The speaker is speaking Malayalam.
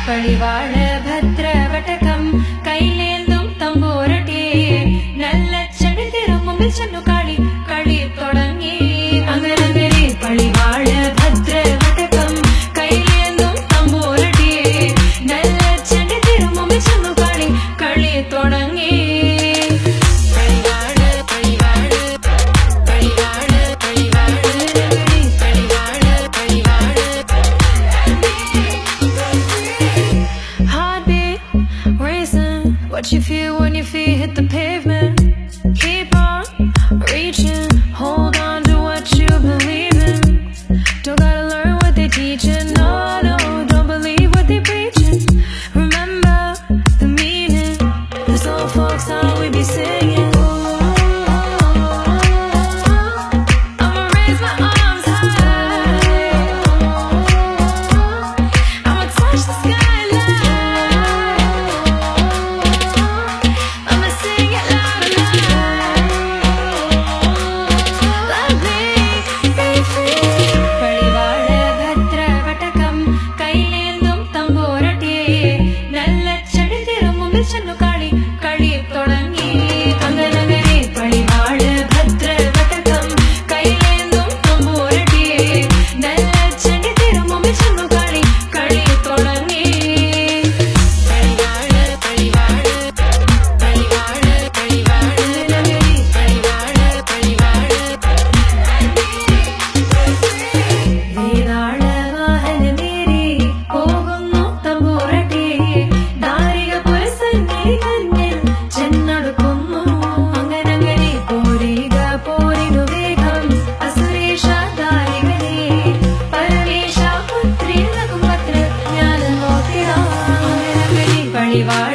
പഴിവാള ഭദ്രവടകം കൈലേന്തും തമ്പൂരട്ടി നല്ല ചെടി തിരുമുമ്പിൽ ചെന്നു കളി കളി തുടങ്ങി അങ്ങനെ പഴിവാള ഭദ്രവടകം കൈലേന്തും തമ്പൂരട്ടി നല്ല ചെടി തിരുമുമ്പിൽ ചെന്നു കളി കളി തുടങ്ങി What you feel when your feet hit the pavement? Keep on reaching, hold on to what you believe in. Don't gotta learn what they teaching, no, no, don't believe what they preaching. Remember the meaning, this old folk song we be singing. I'ma raise my arms high, I'ma touch the skyline. ചെന്നു കളി കളി തുടങ്ങി അങ്ങനെ പഴിവാള ഭദ്രവടകം കൈലേന്തും തമ്പൂരട്ടി നല്ല ചെടി തിരുമുമ്പിൽ ചെന്നു കളി കളി തുടങ്ങി വേതാള വാഹനമേറി പോകുന്നു തമ്പൂരട്ടി ചെന്നടുക്കുന്നു അങ്ങനെ പോരിക പോരിനു വേഗം അസുരേഷ ദാരികനെ പരമേശ പുത്രി നകുംഭത്ര ജ്ഞാനമോത്തിരാ പഴിവാള